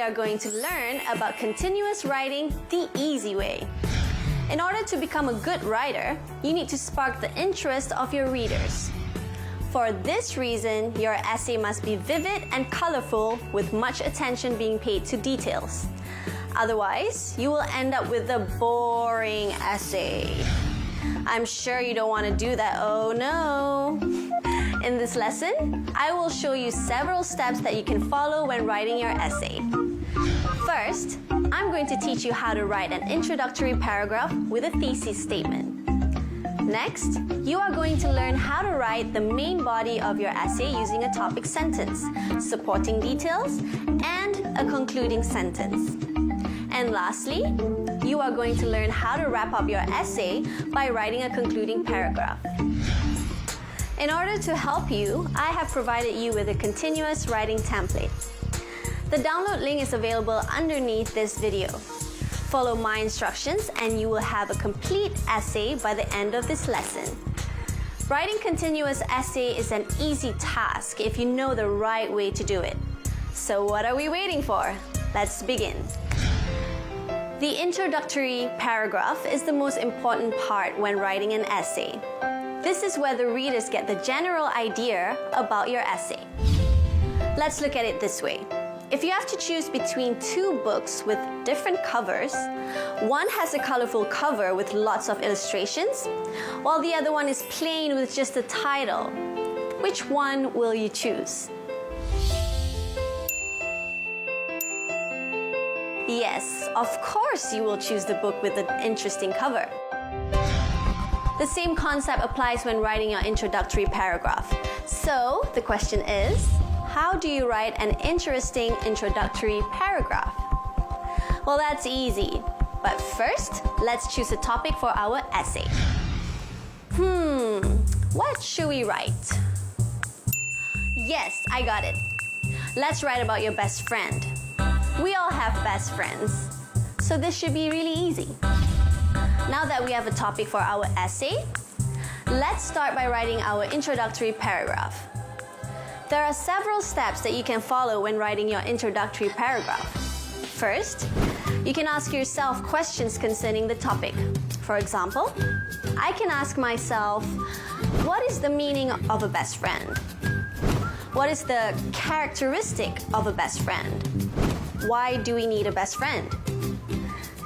are going to learn about continuous writing the easy way. In order to become a good writer, you need to spark the interest of your readers. For this reason, your essay must be vivid and colorful with much attention being paid to details. Otherwise, you will end up with a boring essay. I'm sure you don't want to do that, oh no! In this lesson, I will show you several steps that you can follow when writing your essay. First, I'm going to teach you how to write an introductory paragraph with a thesis statement. Next, you are going to learn how to write the main body of your essay using a topic sentence, supporting details, and a concluding sentence. And lastly, you are going to learn how to wrap up your essay by writing a concluding paragraph. In order to help you, I have provided you with a continuous writing template. The download link is available underneath this video. Follow my instructions and you will have a complete essay by the end of this lesson. Writing continuous essay is an easy task if you know the right way to do it. So what are we waiting for? Let's begin. The introductory paragraph is the most important part when writing an essay. This is where the readers get the general idea about your essay. Let's look at it this way. If you have to choose between two books with different covers, one has a colorful cover with lots of illustrations, while the other one is plain with just the title. Which one will you choose? Yes, of course you will choose the book with an interesting cover. The same concept applies when writing your introductory paragraph. So, the question is, how do you write an interesting introductory paragraph? Well, that's easy. But first, let's choose a topic for our essay. What should we write? Yes, I got it. Let's write about your best friend. We all have best friends, so this should be really easy. Now that we have a topic for our essay, let's start by writing our introductory paragraph. There are several steps that you can follow when writing your introductory paragraph. First, you can ask yourself questions concerning the topic. For example, I can ask myself, what is the meaning of a best friend? What is the characteristic of a best friend? Why do we need a best friend?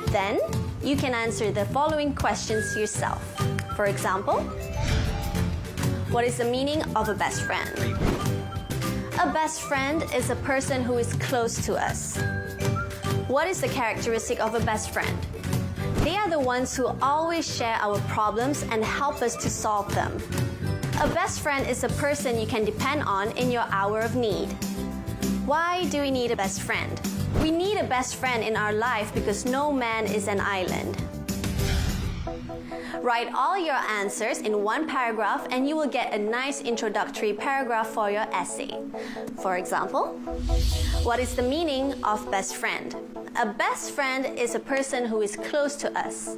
Then, you can answer the following questions yourself. For example, what is the meaning of a best friend? A best friend is a person who is close to us. What is the characteristic of a best friend? They are the ones who always share our problems and help us to solve them. A best friend is a person you can depend on in your hour of need. Why do we need a best friend? We need a best friend in our life because no man is an island. Write all your answers in one paragraph and you will get a nice introductory paragraph for your essay. For example, what is the meaning of best friend? A best friend is a person who is close to us.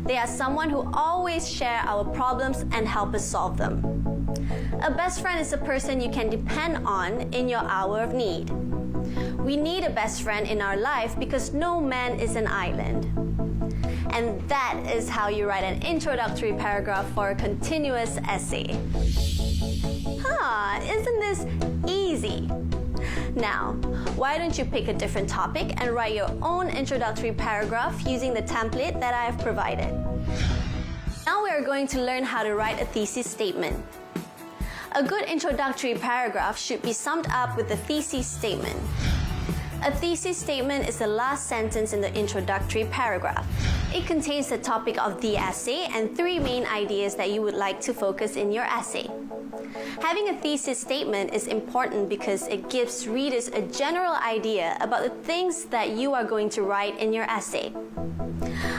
They are someone who always share our problems and help us solve them. A best friend is a person you can depend on in your hour of need. We need a best friend in our life because no man is an island. And that is how you write an introductory paragraph for a continuous essay. Isn't this easy? Now, why don't you pick a different topic and write your own introductory paragraph using the template that I have provided. Now we are going to learn how to write a thesis statement. A good introductory paragraph should be summed up with the thesis statement. A thesis statement is the last sentence in the introductory paragraph. It contains the topic of the essay and three main ideas that you would like to focus in your essay. Having a thesis statement is important because it gives readers a general idea about the things that you are going to write in your essay.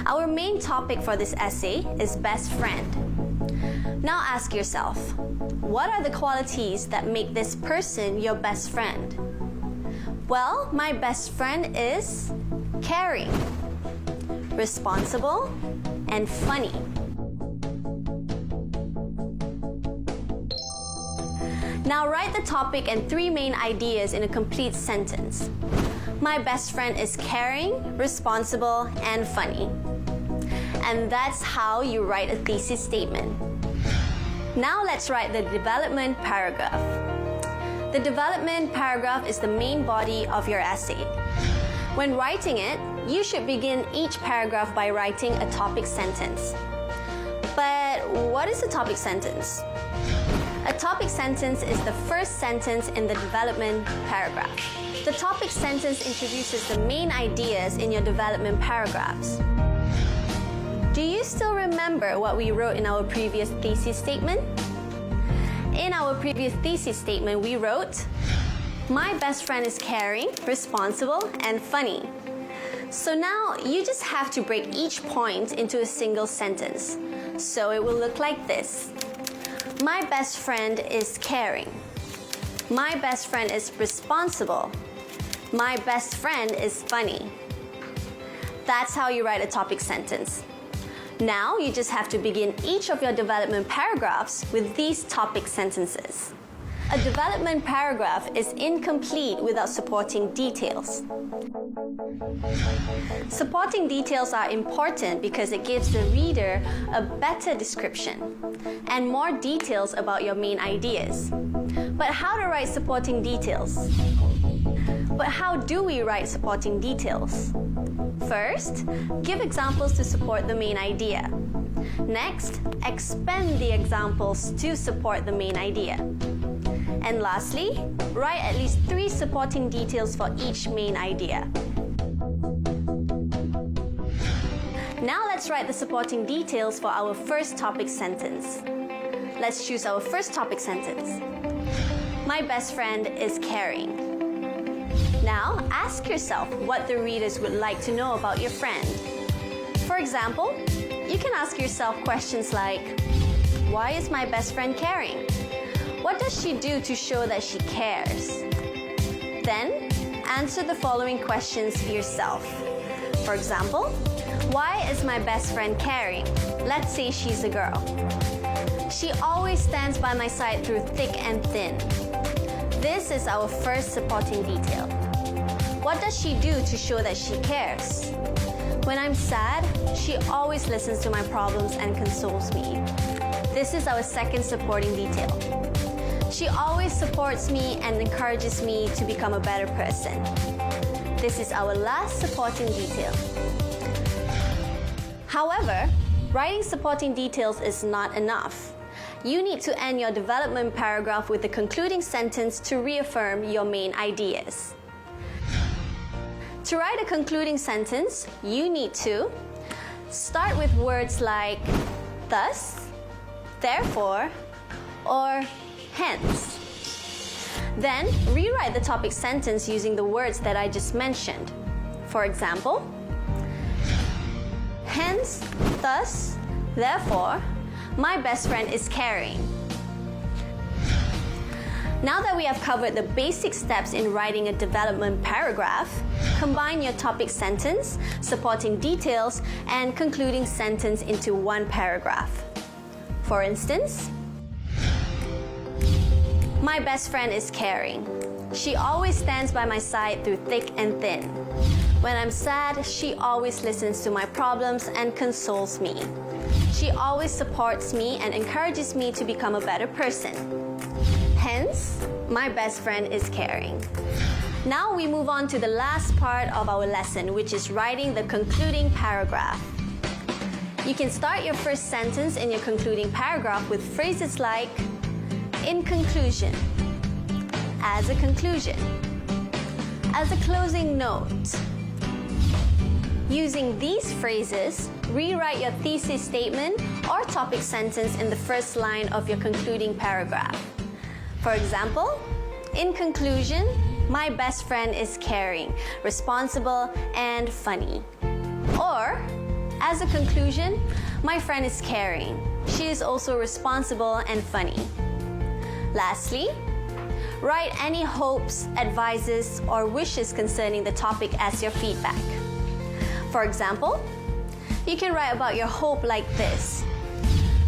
Our main topic for this essay is best friend. Now ask yourself, what are the qualities that make this person your best friend? Well, my best friend is caring, responsible, and funny. Now write the topic and three main ideas in a complete sentence. My best friend is caring, responsible, and funny. And that's how you write a thesis statement. Now let's write the development paragraph. The development paragraph is the main body of your essay. When writing it, you should begin each paragraph by writing a topic sentence. But what is a topic sentence? A topic sentence is the first sentence in the development paragraph. The topic sentence introduces the main ideas in your development paragraphs. Do you still remember what we wrote in our previous thesis statement? In our previous thesis statement, we wrote, "My best friend is caring, responsible, and funny." So now you just have to break each point into a single sentence. So it will look like this. My best friend is caring. My best friend is responsible. My best friend is funny. That's how you write a topic sentence. Now you just have to begin each of your development paragraphs with these topic sentences. A development paragraph is incomplete without supporting details. Supporting details are important because it gives the reader a better description and more details about your main ideas. But how to write supporting details? But how do we write supporting details? First, give examples to support the main idea. Next, expand the examples to support the main idea. And lastly, write at least 3 supporting details for each main idea. Now let's write the supporting details for our first topic sentence. Let's choose our first topic sentence. My best friend is caring. Now, ask yourself what the readers would like to know about your friend. For example, you can ask yourself questions like, why is my best friend caring? What does she do to show that she cares? Then, answer the following questions yourself. For example, why is my best friend caring? Let's say she's a girl. She always stands by my side through thick and thin. This is our first supporting detail. What does she do to show that she cares? When I'm sad, she always listens to my problems and consoles me. This is our second supporting detail. She always supports me and encourages me to become a better person. This is our last supporting detail. However, writing supporting details is not enough. You need to end your development paragraph with the concluding sentence to reaffirm your main ideas. To write a concluding sentence, you need to start with words like thus, therefore, or hence. Then, rewrite the topic sentence using the words that I just mentioned. For example, hence, thus, therefore, my best friend is caring. Now that we have covered the basic steps in writing a development paragraph, combine your topic sentence, supporting details, and concluding sentence into one paragraph. For instance, my best friend is caring. She always stands by my side through thick and thin. When I'm sad, she always listens to my problems and consoles me. She always supports me and encourages me to become a better person. Hence, my best friend is caring. Now we move on to the last part of our lesson, which is writing the concluding paragraph. You can start your first sentence in your concluding paragraph with phrases like, in conclusion, as a conclusion, as a closing note. Using these phrases, rewrite your thesis statement or topic sentence in the first line of your concluding paragraph. For example, in conclusion, my best friend is caring, responsible, and funny. Or, as a conclusion, my friend is caring. She is also responsible and funny. Lastly, write any hopes, advices, or wishes concerning the topic as your feedback. For example, you can write about your hope like this.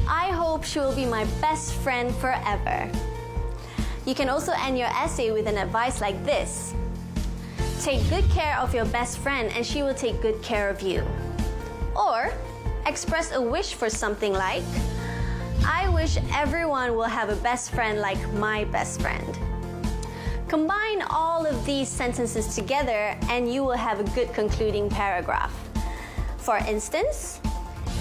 I hope she will be my best friend forever. You can also end your essay with an advice like this. Take good care of your best friend and she will take good care of you. Or express a wish for something like, I wish everyone will have a best friend like my best friend. Combine all of these sentences together and you will have a good concluding paragraph. For instance,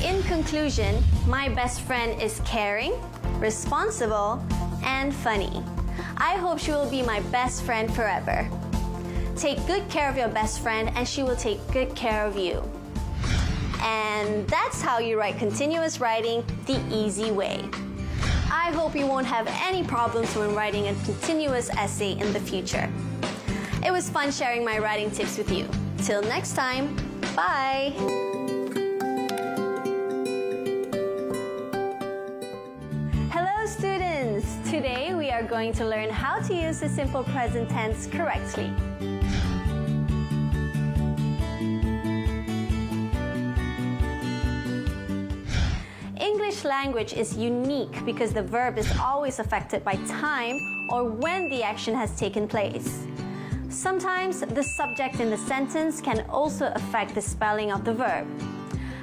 in conclusion, my best friend is caring, responsible, and funny. I hope she will be my best friend forever. Take good care of your best friend and she will take good care of you. And that's how you write continuous writing the easy way. I hope you won't have any problems when writing a continuous essay in the future. It was fun sharing my writing tips with you. Till next time, bye! Hello students! Today we are going to learn how to use the simple present tense correctly. English language is unique because the verb is always affected by time or when the action has taken place. Sometimes the subject in the sentence can also affect the spelling of the verb.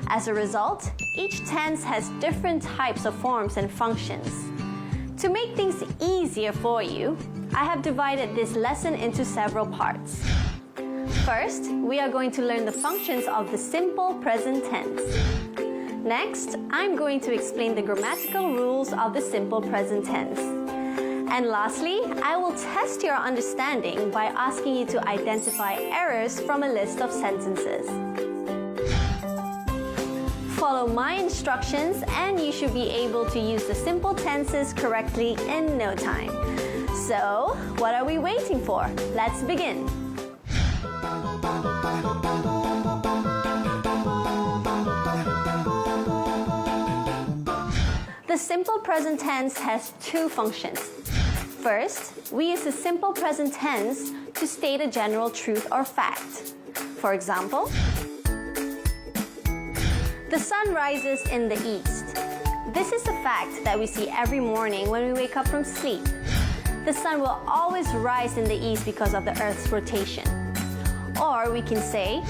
As a result, each tense has different types of forms and functions. To make things easier for you, I have divided this lesson into several parts. First, we are going to learn the functions of the simple present tense. Next, I'm going to explain the grammatical rules of the simple present tense. And lastly, I will test your understanding by asking you to identify errors from a list of sentences. Follow my instructions and you should be able to use the simple tenses correctly in no time. So, what are we waiting for? Let's begin. The simple present tense has two functions. First, we use the simple present tense to state a general truth or fact. For example, the sun rises in the east. This is a fact that we see every morning when we wake up from sleep. The sun will always rise in the east because of the Earth's rotation. Or we can say,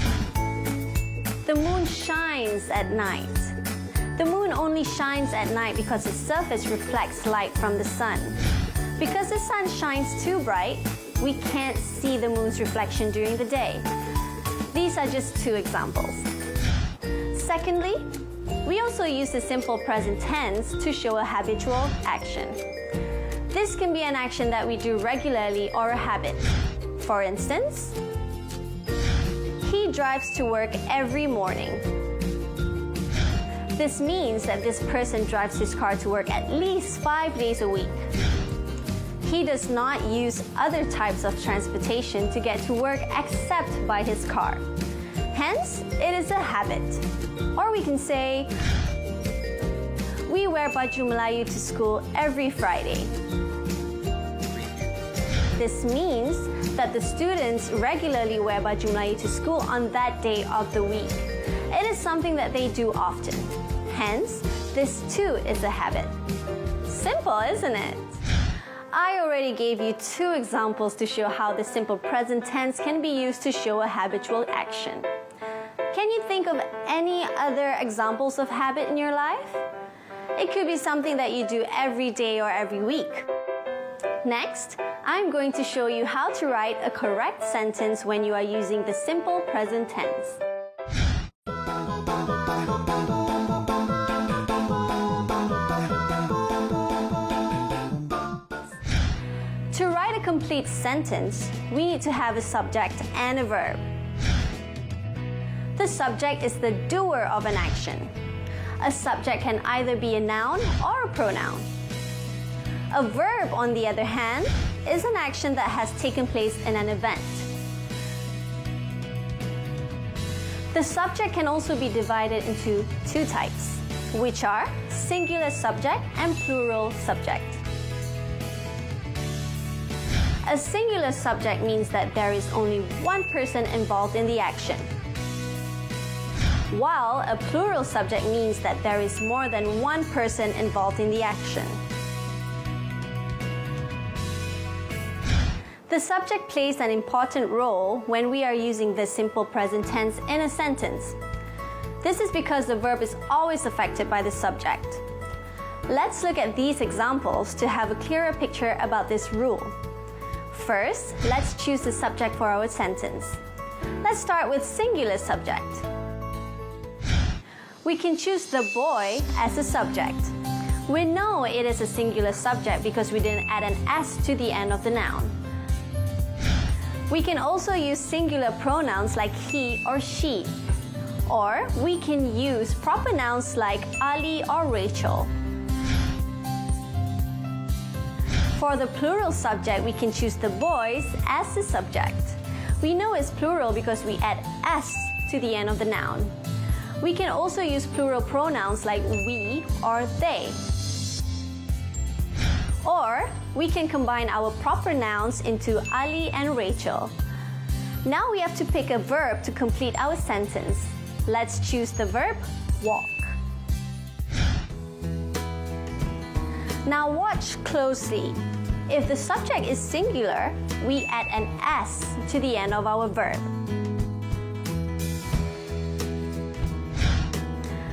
the moon shines at night. The moon only shines at night because its surface reflects light from the sun. Because the sun shines too bright, we can't see the moon's reflection during the day. These are just two examples. Secondly, we also use the simple present tense to show a habitual action. This can be an action that we do regularly or a habit. For instance, he drives to work every morning. This means that this person drives his car to work at least 5 days a week. He does not use other types of transportation to get to work except by his car. Hence, it is a habit. Or we can say, we wear baju Melayu to school every Friday. This means that the students regularly wear baju Melayu to school on that day of the week. It is something that they do often. Hence, this too is a habit. Simple, isn't it? I already gave you two examples to show how the simple present tense can be used to show a habitual action. Can you think of any other examples of habit in your life? It could be something that you do every day or every week. Next, I'm going to show you how to write a correct sentence when you are using the simple present tense. To write a complete sentence, we need to have a subject and a verb. The subject is the doer of an action. A subject can either be a noun or a pronoun. A verb, on the other hand, is an action that has taken place in an event. The subject can also be divided into two types, which are singular subject and plural subject. A singular subject means that there is only one person involved in the action, while a plural subject means that there is more than one person involved in the action. The subject plays an important role when we are using the simple present tense in a sentence. This is because the verb is always affected by the subject. Let's look at these examples to have a clearer picture about this rule. First, let's choose the subject for our sentence. Let's start with singular subject. We can choose the boy as a subject. We know it is a singular subject because we didn't add an S to the end of the noun. We can also use singular pronouns like he or she. Or we can use proper nouns like Ali or Rachel. For the plural subject, we can choose the boys as the subject. We know it's plural because we add S to the end of the noun. We can also use plural pronouns like we or they. Or we can combine our proper nouns into Ali and Rachel. Now we have to pick a verb to complete our sentence. Let's choose the verb walk. Now watch closely. If the subject is singular, we add an S to the end of our verb.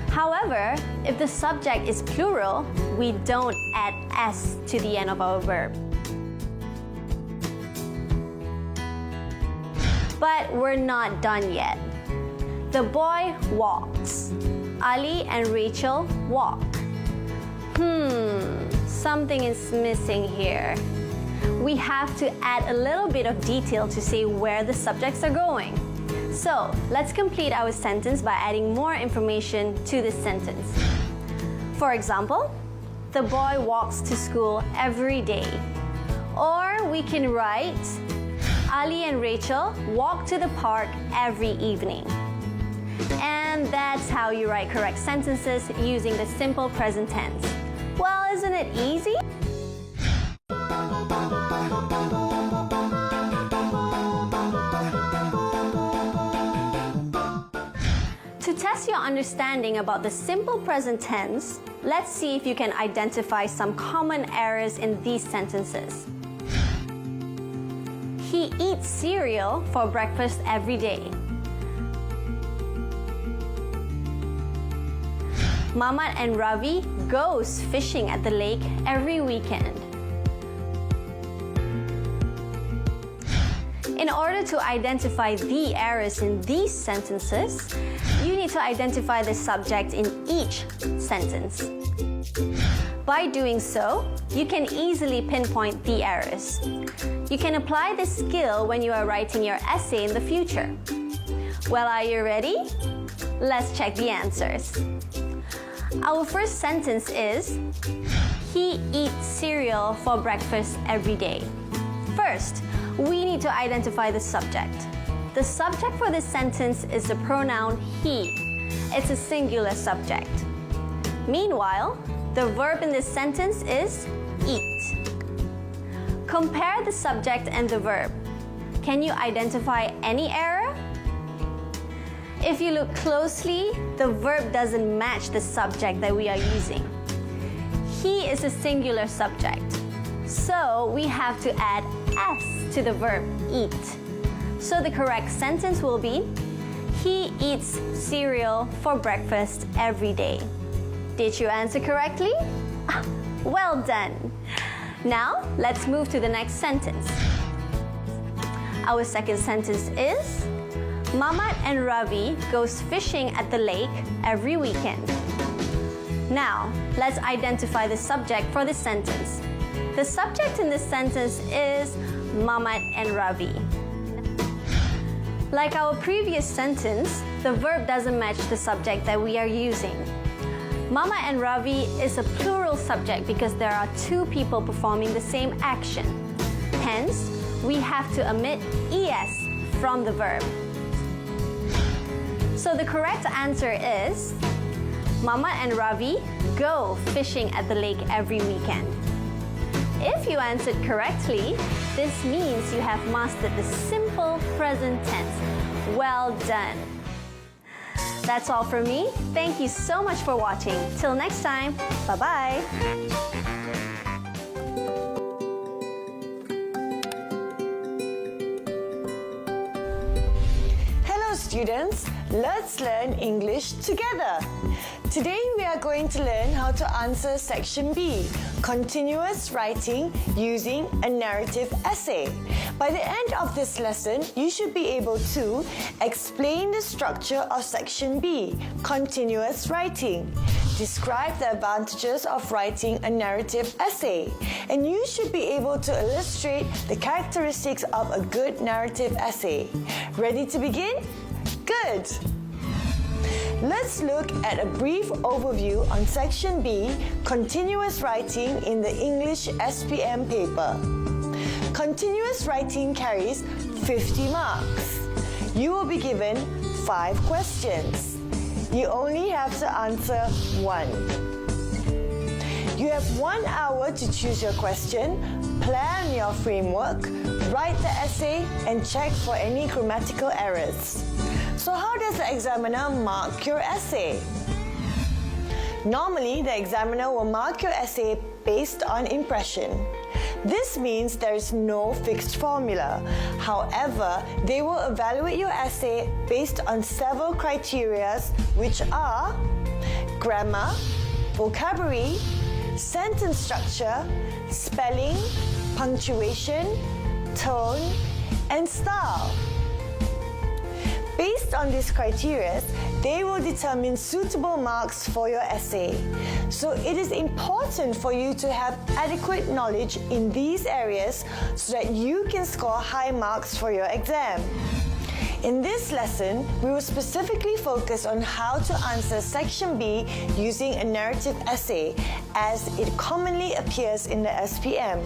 However, if the subject is plural, we don't add S to the end of our verb. But we're not done yet. The boy walks. Ali and Rachel walk. Something is missing here. We have to add a little bit of detail to say where the subjects are going. So, let's complete our sentence by adding more information to this sentence. For example, the boy walks to school every day. Or we can write, Ali and Rachel walk to the park every evening. And that's how you write correct sentences using the simple present tense. Well, isn't it easy? To test your understanding about the simple present tense, let's see if you can identify some common errors in these sentences. He eats cereal for breakfast every day. Mamat and Ravi goes fishing at the lake every weekend. In order to identify the errors in these sentences, you need to identify the subject in each sentence. By doing so, you can easily pinpoint the errors. You can apply this skill when you are writing your essay in the future. Well, are you ready? Let's check the answers. Our first sentence is, he eats cereal for breakfast every day. First, we need to identify the subject. The subject for this sentence is the pronoun he. It's a singular subject. Meanwhile, the verb in this sentence is eat. Compare the subject and the verb. Can you identify any error? If you look closely, the verb doesn't match the subject that we are using. He is a singular subject, so we have to add S to the verb eat. So the correct sentence will be, he eats cereal for breakfast every day. Did you answer correctly? Well done! Now, let's move to the next sentence. Our second sentence is, Mamat and Ravi goes fishing at the lake every weekend. Now, let's identify the subject for this sentence. The subject in this sentence is Mamat and Ravi. Like our previous sentence, the verb doesn't match the subject that we are using. Mamat and Ravi is a plural subject because there are two people performing the same action. Hence, we have to omit ES from the verb. So the correct answer is, Mamat and Ravi go fishing at the lake every weekend. If you answered correctly, this means you have mastered the simple present tense. Well done! That's all from me. Thank you so much for watching. Till next time, bye-bye! students, let's learn English together. Today we are going to learn how to answer section B, continuous writing using a narrative essay. By the end of this lesson, you should be able to explain the structure of section B, continuous writing, describe the advantages of writing a narrative essay, and you should be able to illustrate the characteristics of a good narrative essay. Ready to begin? Good! Let's look at a brief overview on Section B, Continuous Writing in the English SPM paper. Continuous writing carries 50 marks. You will be given 5 questions. You only have to answer one. You have 1 hour to choose your question, plan your framework, write the essay, and check for any grammatical errors. So how does the examiner mark your essay? Normally, the examiner will mark your essay based on impression. This means there is no fixed formula. However, they will evaluate your essay based on several criteria, which are grammar, vocabulary, sentence structure, spelling, punctuation, tone, and style. Based on these criteria, they will determine suitable marks for your essay. So it is important for you to have adequate knowledge in these areas so that you can score high marks for your exam. In this lesson, we will specifically focus on how to answer Section B using a narrative essay, as it commonly appears in the SPM.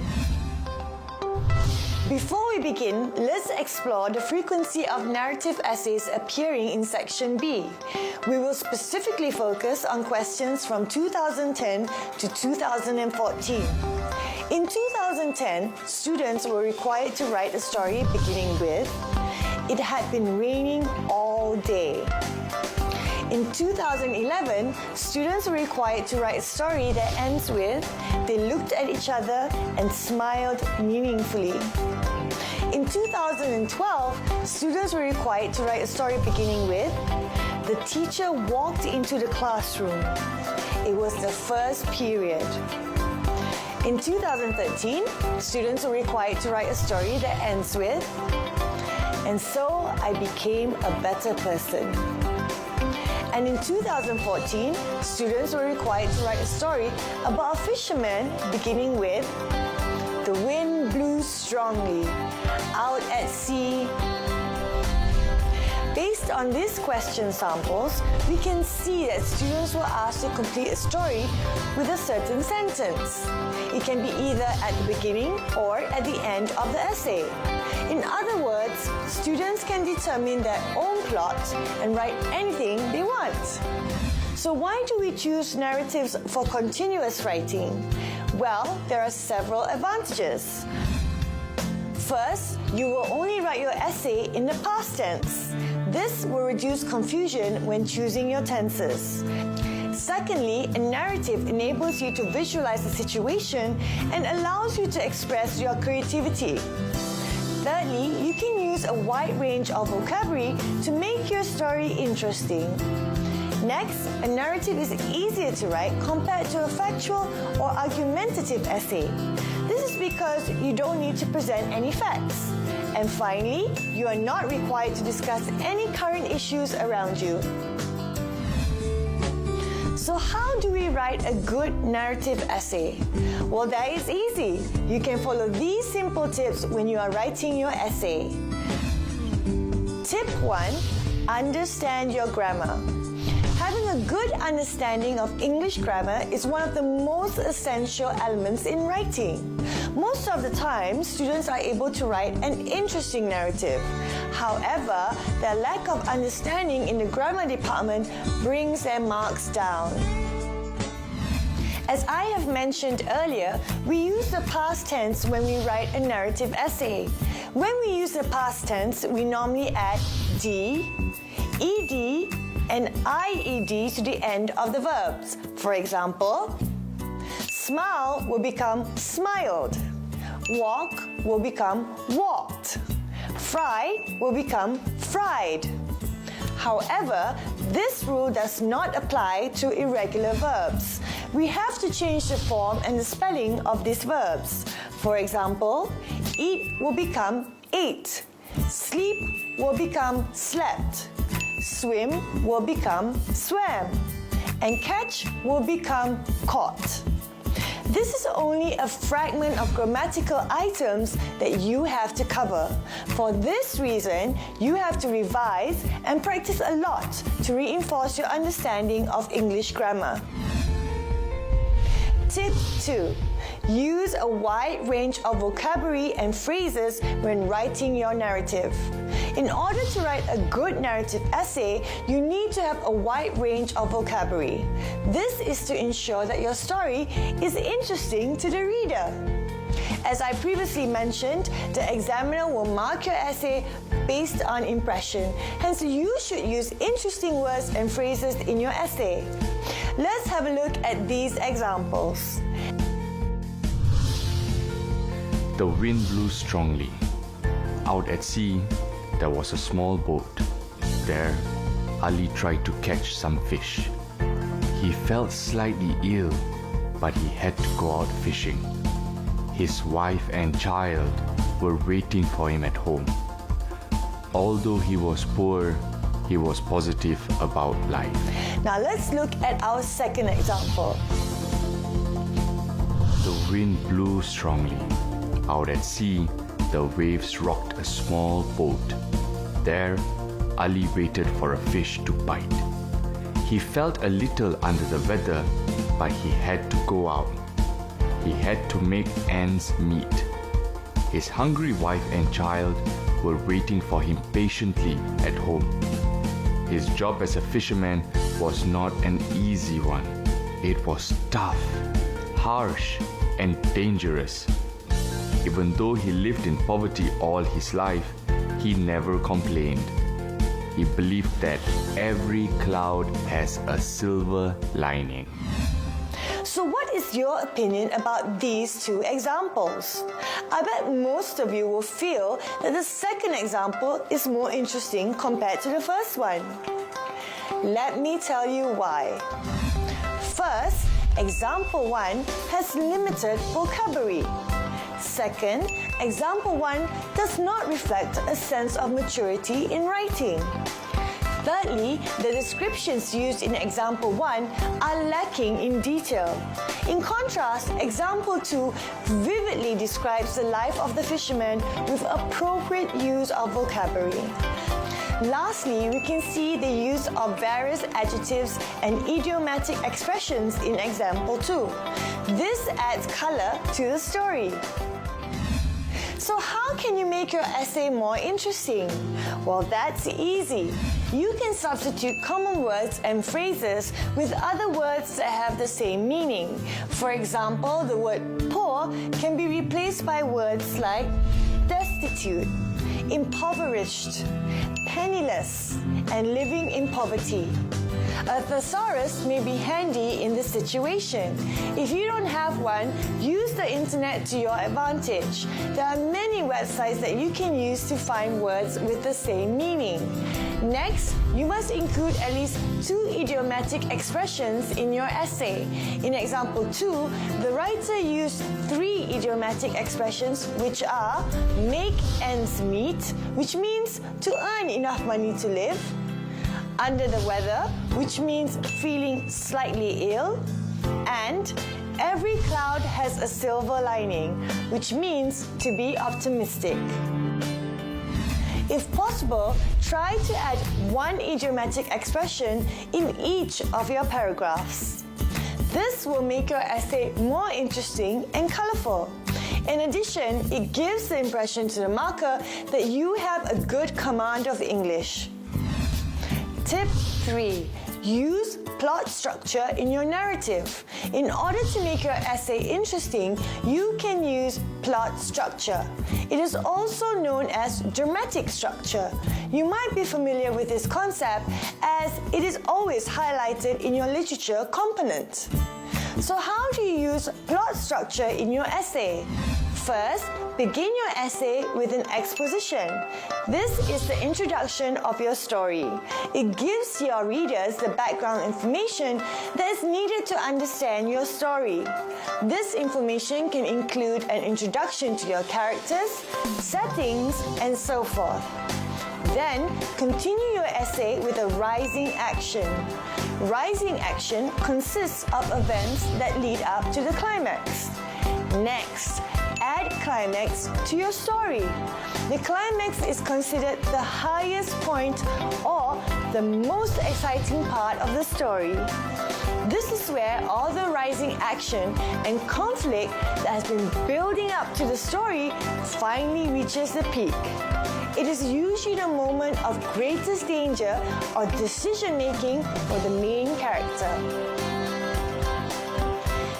Before we begin, let's explore the frequency of narrative essays appearing in Section B. We will specifically focus on questions from 2010 to 2014. In 2010, students were required to write a story beginning with, "It had been raining all day." In 2011, students were required to write a story that ends with, "They looked at each other and smiled meaningfully." In 2012, students were required to write a story beginning with, "The teacher walked into the classroom. It was the first period." In 2013, students were required to write a story that ends with, "And so I became a better person." And in 2014, students were required to write a story about a fisherman beginning with, "The wind blew strongly, out at sea." Based on these question samples, we can see that students were asked to complete a story with a certain sentence. It can be either at the beginning or at the end of the essay. In other words, students can determine their own plot and write anything they want. So why do we choose narratives for continuous writing? Well, there are several advantages. First, you will only write your essay in the past tense. This will reduce confusion when choosing your tenses. Secondly, a narrative enables you to visualize the situation and allows you to express your creativity. Thirdly, you can use a wide range of vocabulary to make your story interesting. Next, a narrative is easier to write compared to a factual or argumentative essay. This is because you don't need to present any facts. And finally, you are not required to discuss any current issues around you. So how do we write a good narrative essay? Well, that is easy. You can follow these simple tips when you are writing your essay. Tip 1. Understand your grammar. Having a good understanding of English grammar is one of the most essential elements in writing. Most of the time, students are able to write an interesting narrative. However, their lack of understanding in the grammar department brings their marks down. As I have mentioned earlier, we use the past tense when we write a narrative essay. When we use the past tense, we normally add d, ed, and IED to the end of the verbs. For example, smile will become smiled. Walk will become walked. Fry will become fried. However, this rule does not apply to irregular verbs. We have to change the form and the spelling of these verbs. For example, eat will become ate, sleep will become slept, swim will become swam, and catch will become caught. This is only a fragment of grammatical items that you have to cover. For this reason, you have to revise and practice a lot to reinforce your understanding of English grammar. Tip 2. Use a wide range of vocabulary and phrases when writing your narrative. In order to write a good narrative essay, you need to have a wide range of vocabulary. This is to ensure that your story is interesting to the reader. As I previously mentioned, the examiner will mark your essay based on impression. Hence, you should use interesting words and phrases in your essay. Let's have a look at these examples. The wind blew strongly. Out at sea, there was a small boat. There, Ali tried to catch some fish. He felt slightly ill, but he had to go out fishing. His wife and child were waiting for him at home. Although he was poor, he was positive about life. Now let's look at our second example. The wind blew strongly. Out at sea, the waves rocked a small boat. There, Ali waited for a fish to bite. He felt a little under the weather, but he had to go out. He had to make ends meet. His hungry wife and child were waiting for him patiently at home. His job as a fisherman was not an easy one. It was tough, harsh, and dangerous. Even though he lived in poverty all his life, he never complained. He believed that every cloud has a silver lining. So what is your opinion about these two examples? I bet most of you will feel that the second example is more interesting compared to the first one. Let me tell you why. First, example 1 has limited vocabulary. Second, example 1 does not reflect a sense of maturity in writing. Thirdly, the descriptions used in example 1 are lacking in detail. In contrast, example 2 vividly describes the life of the fisherman with appropriate use of vocabulary. Lastly, we can see the use of various adjectives and idiomatic expressions in example 2. This adds color to the story. So how can you make your essay more interesting? Well, that's easy. You can substitute common words and phrases with other words that have the same meaning. For example, the word poor can be replaced by words like destitute, impoverished, penniless, and living in poverty. A thesaurus may be handy in this situation. If you don't have one, use the internet to your advantage. There are many websites that you can use to find words with the same meaning. Next, you must include at least 2 idiomatic expressions in your essay. In example 2, the writer used 3 idiomatic expressions, which are make ends meet, which means to earn enough money to live, under the weather, which means feeling slightly ill, and every cloud has a silver lining, which means to be optimistic. If possible, try to add 1 idiomatic expression in each of your paragraphs. This will make your essay more interesting and colorful. In addition, it gives the impression to the marker that you have a good command of English. Tip 3. Use plot structure in your narrative. In order to make your essay interesting, you can use plot structure. It is also known as dramatic structure. You might be familiar with this concept as it is always highlighted in your literature component. So how do you use plot structure in your essay? First, begin your essay with an exposition. This is the introduction of your story. It gives your readers the background information that is needed to understand your story. This information can include an introduction to your characters, settings, and so forth. Then, continue your essay with a rising action. Rising action consists of events that lead up to the climax. Next, add climax to your story. The climax is considered the highest point or the most exciting part of the story. This is where all the rising action and conflict that has been building up to the story finally reaches the peak. It is usually the moment of greatest danger or decision making for the main character.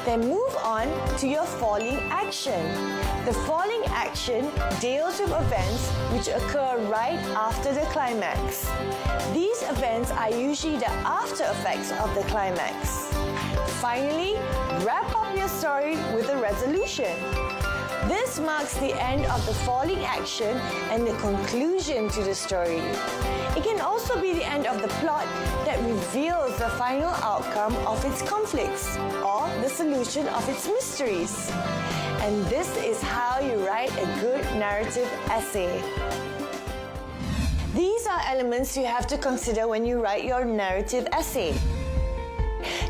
Then move on to your falling action. The falling action deals with events which occur right after the climax. These events are usually the after effects of the climax. Finally, wrap up your story with a resolution. This marks the end of the falling action and the conclusion to the story. It can also be the end of the plot that reveals the final outcome of its conflicts or the solution of its mysteries. And this is how you write a good narrative essay. These are elements you have to consider when you write your narrative essay.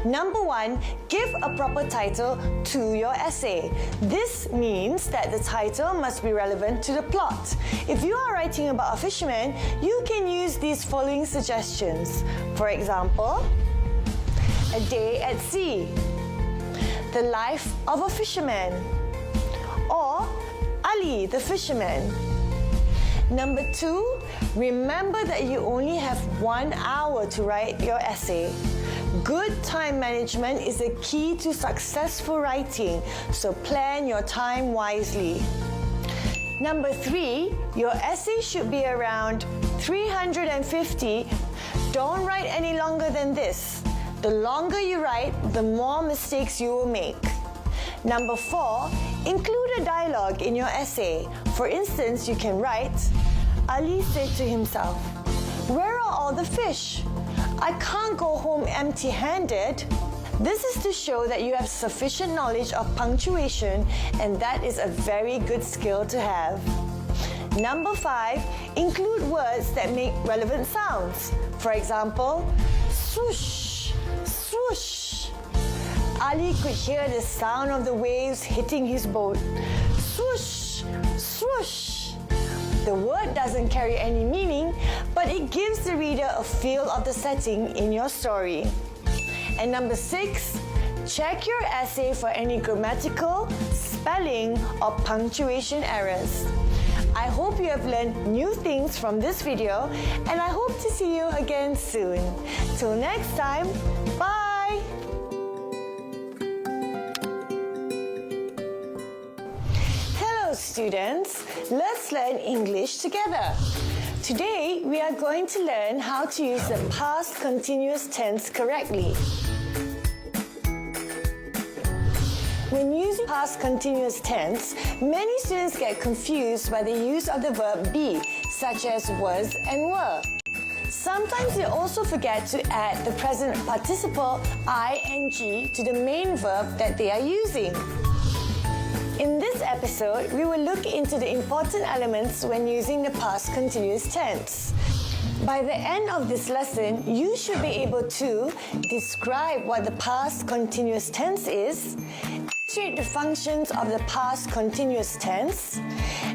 Number 1, give a proper title to your essay. This means that the title must be relevant to the plot. If you are writing about a fisherman, you can use these following suggestions. For example, A Day at Sea, The Life of a Fisherman, or Ali the Fisherman. Number 2, remember that you only have 1 hour to write your essay. Good time management is a key to successful writing, so plan your time wisely. Number 3, your essay should be around 350. Don't write any longer than this. The longer you write, the more mistakes you will make. Number 4, include a dialogue in your essay. For instance, you can write, Ali said to himself, "Where are all the fish? I can't go home empty-handed." This is to show that you have sufficient knowledge of punctuation, and that is a very good skill to have. Number 5, include words that make relevant sounds. For example, swoosh, swoosh. Ali could hear the sound of the waves hitting his boat. Swoosh, swoosh. The word doesn't carry any meaning, but it gives the reader a feel of the setting in your story. And number 6, check your essay for any grammatical, spelling, or punctuation errors. I hope you have learned new things from this video, and I hope to see you again soon. Till next time, bye! Students, let's learn English together. Today, we are going to learn how to use the past continuous tense correctly. When using past continuous tense, many students get confused by the use of the verb be, such as was and were. Sometimes they also forget to add the present participle ing to the main verb that they are using. In this episode, we will look into the important elements when using the past continuous tense. By the end of this lesson, you should be able to describe what the past continuous tense is, illustrate the functions of the past continuous tense,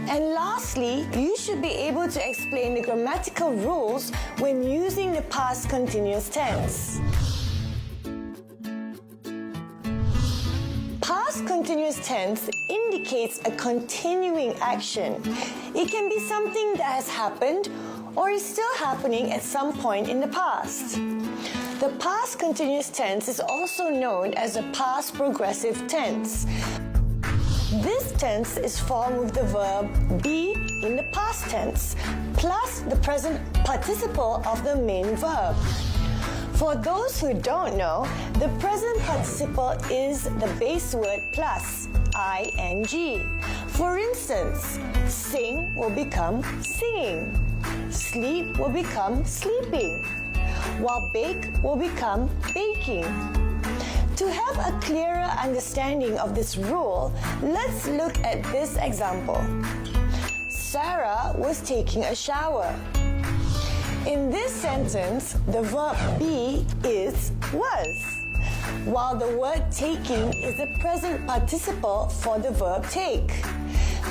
and lastly, you should be able to explain the grammatical rules when using the past continuous tense. Past continuous tense indicates a continuing action. It can be something that has happened or is still happening at some point in the past. The past continuous tense is also known as the past progressive tense. This tense is formed with the verb be in the past tense plus the present participle of the main verb. For those who don't know, the present participle is the base word plus, ing. For instance, sing will become singing, sleep will become sleeping, while bake will become baking. To have a clearer understanding of this rule, let's look at this example. Sarah was taking a shower. In this sentence, the verb be is was, while the word taking is the present participle for the verb take.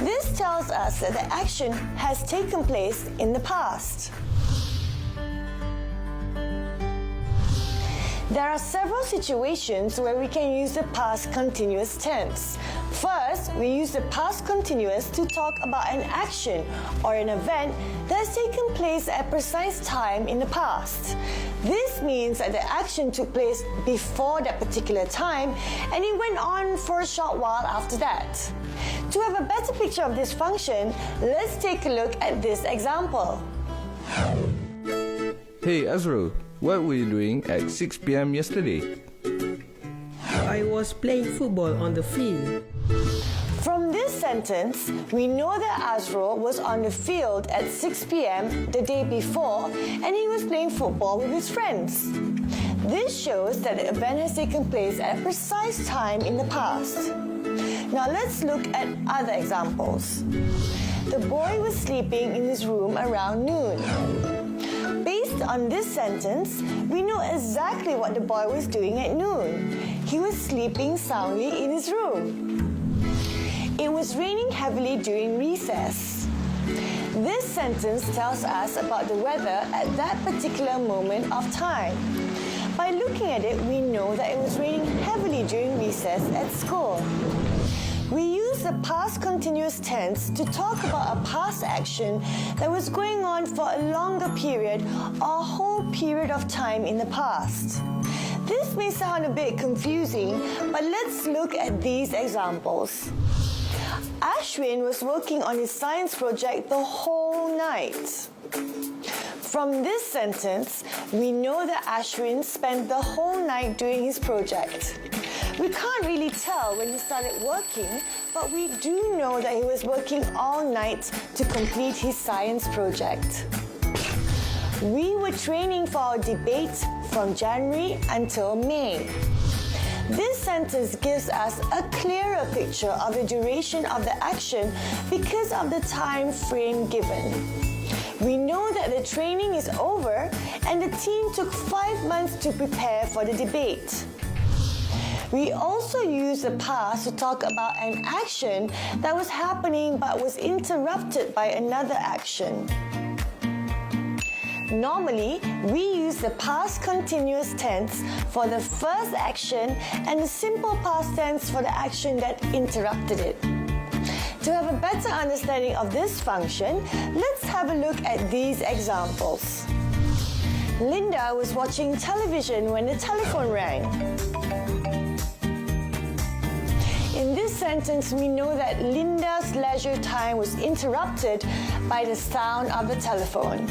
This tells us that the action has taken place in the past. There are several situations where we can use the past continuous tense. First, we use the past continuous to talk about an action or an event that has taken place at a precise time in the past. This means that the action took place before that particular time and it went on for a short while after that. To have a better picture of this function, let's take a look at this example. Hey Azrul, what were you doing at 6 p.m. yesterday? I was playing football on the field. From this sentence, we know that Azrul was on the field at 6 p.m. the day before and he was playing football with his friends. This shows that the event has taken place at a precise time in the past. Now let's look at other examples. The boy was sleeping in his room around noon. Based on this sentence, we know exactly what the boy was doing at noon. He was sleeping soundly in his room. It was raining heavily during recess. This sentence tells us about the weather at that particular moment of time. By looking at it, we know that it was raining heavily during recess at school. We use the past continuous tense to talk about a past action that was going on for a longer period or a whole period of time in the past. This may sound a bit confusing, but let's look at these examples. Ashwin was working on his science project the whole night. From this sentence, we know that Ashwin spent the whole night doing his project. We can't really tell when he started working, but we do know that he was working all night to complete his science project. We were training for our debate from January until May. This sentence gives us a clearer picture of the duration of the action because of the time frame given. We know that the training is over and the team took 5 months to prepare for the debate. We also use the past to talk about an action that was happening but was interrupted by another action. Normally, we use the past continuous tense for the first action and the simple past tense for the action that interrupted it. To have a better understanding of this function, let's have a look at these examples. Linda was watching television when the telephone rang. In this sentence, we know that Linda's leisure time was interrupted by the sound of the telephone.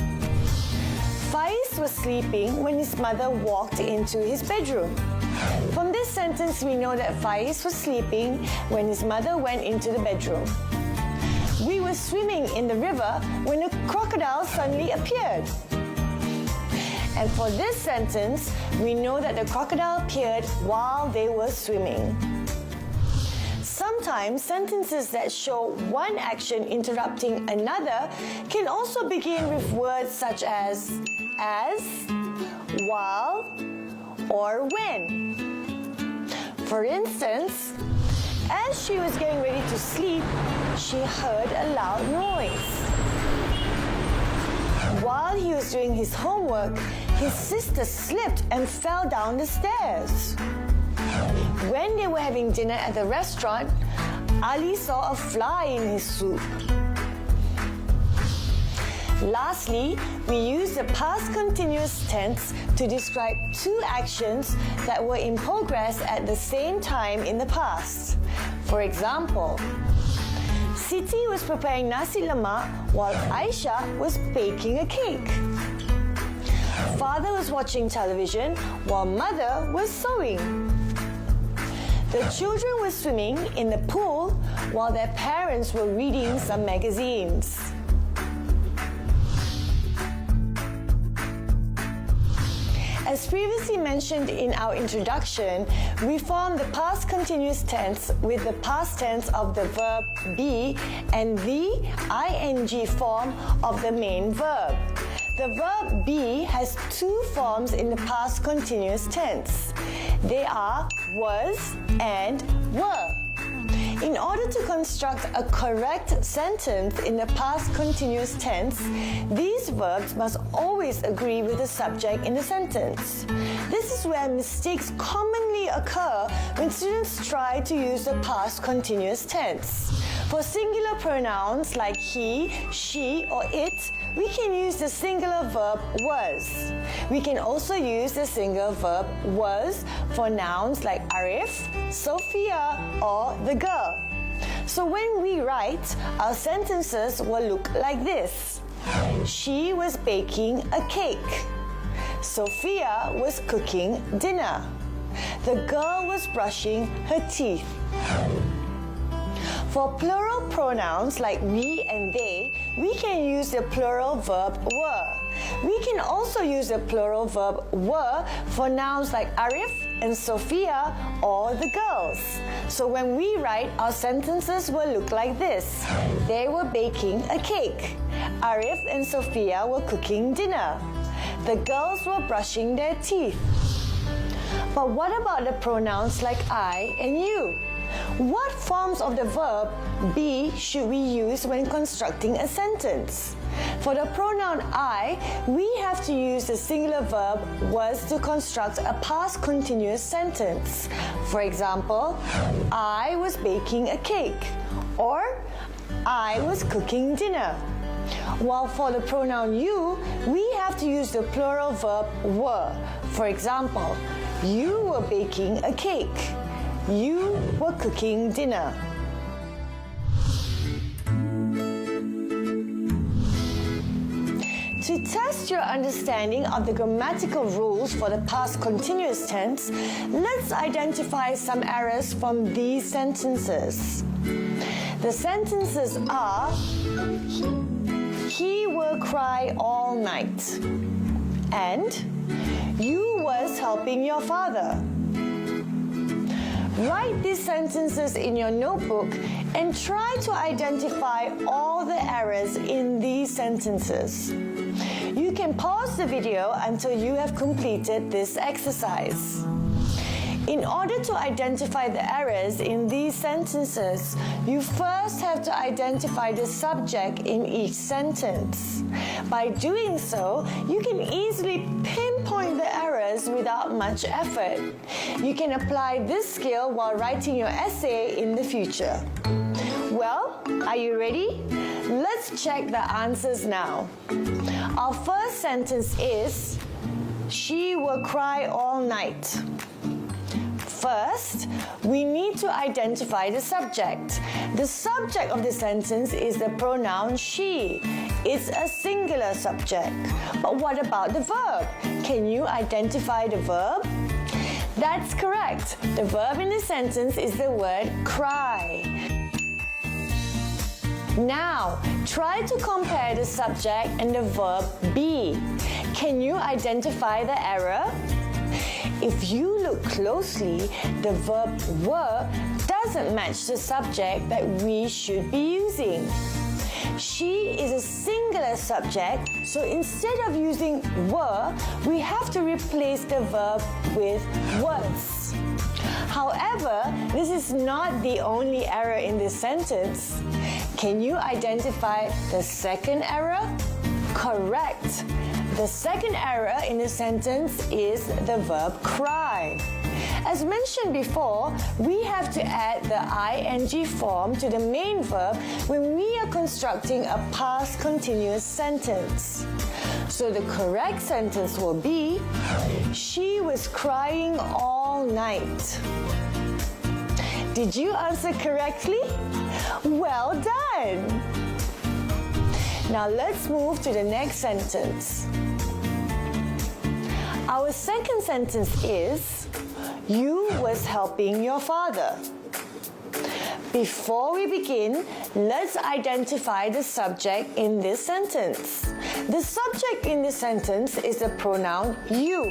Faiz was sleeping when his mother walked into his bedroom. From this sentence, we know that Faiz was sleeping when his mother went into the bedroom. We were swimming in the river when a crocodile suddenly appeared. And for this sentence, we know that the crocodile appeared while they were swimming. Sometimes sentences that show one action interrupting another can also begin with words such as, while, or when. For instance, as she was getting ready to sleep, she heard a loud noise. While he was doing his homework, his sister slipped and fell down the stairs. When they were having dinner at the restaurant, Ali saw a fly in his soup. Lastly, we use the past continuous tense to describe two actions that were in progress at the same time in the past. For example, Siti was preparing nasi lemak while Aisha was baking a cake. Father was watching television while mother was sewing. The children were swimming in the pool while their parents were reading some magazines. As previously mentioned in our introduction, we form the past continuous tense with the past tense of the verb be and the ing form of the main verb. The verb be has two forms in the past continuous tense. They are was and were. In order to construct a correct sentence in the past continuous tense, these verbs must always agree with the subject in the sentence. This is where mistakes commonly occur when students try to use the past continuous tense. For singular pronouns like he, she, or it, we can use the singular verb was. We can also use the singular verb was for nouns like Arif, Sophia, or the girl. So when we write, our sentences will look like this. She was baking a cake. Sophia was cooking dinner. The girl was brushing her teeth. For plural pronouns like we and they, we can use the plural verb were. We can also use the plural verb were for nouns like Arif and Sophia or the girls. So when we write, our sentences will look like this. They were baking a cake. Arif and Sophia were cooking dinner. The girls were brushing their teeth. But what about the pronouns like I and you? What forms of the verb be should we use when constructing a sentence? For the pronoun I, we have to use the singular verb was to construct a past continuous sentence. For example, I was baking a cake, or I was cooking dinner. While for the pronoun you, we have to use the plural verb were. For example, you were baking a cake. You were cooking dinner. To test your understanding of the grammatical rules for the past continuous tense, let's identify some errors from these sentences. The sentences are he will cry all night and you was helping your father. Write these sentences in your notebook and try to identify all the errors in these sentences. You can pause the video until you have completed this exercise. In order to identify the errors in these sentences, you first have to identify the subject in each sentence. By doing so, you can easily pinpoint the errors without much effort. You can apply this skill while writing your essay in the future. Well, are you ready? Let's check the answers now. Our first sentence is, she will cry all night. First, we need to identify the subject. The subject of the sentence is the pronoun she. It's a singular subject. But what about the verb? Can you identify the verb? That's correct. The verb in the sentence is the word cry. Now, try to compare the subject and the verb be. Can you identify the error? If you look closely, the verb were doesn't match the subject that we should be using. She is a singular subject, so instead of using were, we have to replace the verb with was. However, this is not the only error in this sentence. Can you identify the second error? Correct. The second error in the sentence is the verb cry. As mentioned before, we have to add the ing form to the main verb when we are constructing a past continuous sentence. So the correct sentence will be, she was crying all night. Did you answer correctly? Well done! Now let's move to the next sentence. Our second sentence is, You was helping your father. Before we begin, let's identify the subject in this sentence. The subject in this sentence is the pronoun you.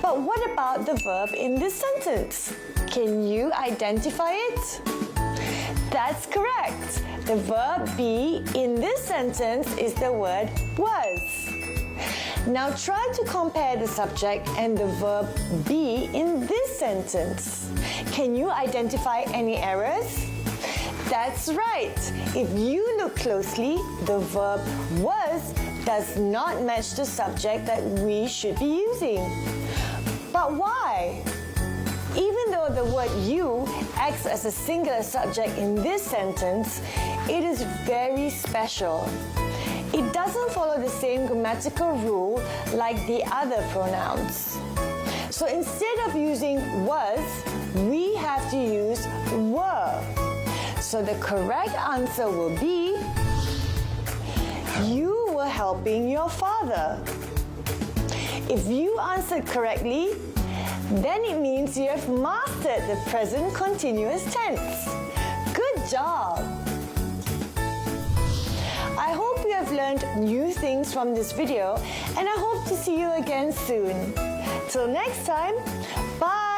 But what about the verb in this sentence? Can you identify it? That's correct. The verb be in this sentence is the word was. Now try to compare the subject and the verb be in this sentence. Can you identify any errors? That's right. If you look closely, the verb was does not match the subject that we should be using. But why? Even though the word you acts as a singular subject in this sentence, it is very special. It doesn't follow the same grammatical rule like the other pronouns. So instead of using was, we have to use were. So the correct answer will be you were helping your father. If you answered correctly, then it means you have mastered the present continuous tense. Good job! I hope you have learned new things from this video, and I hope to see you again soon. Till next time, bye!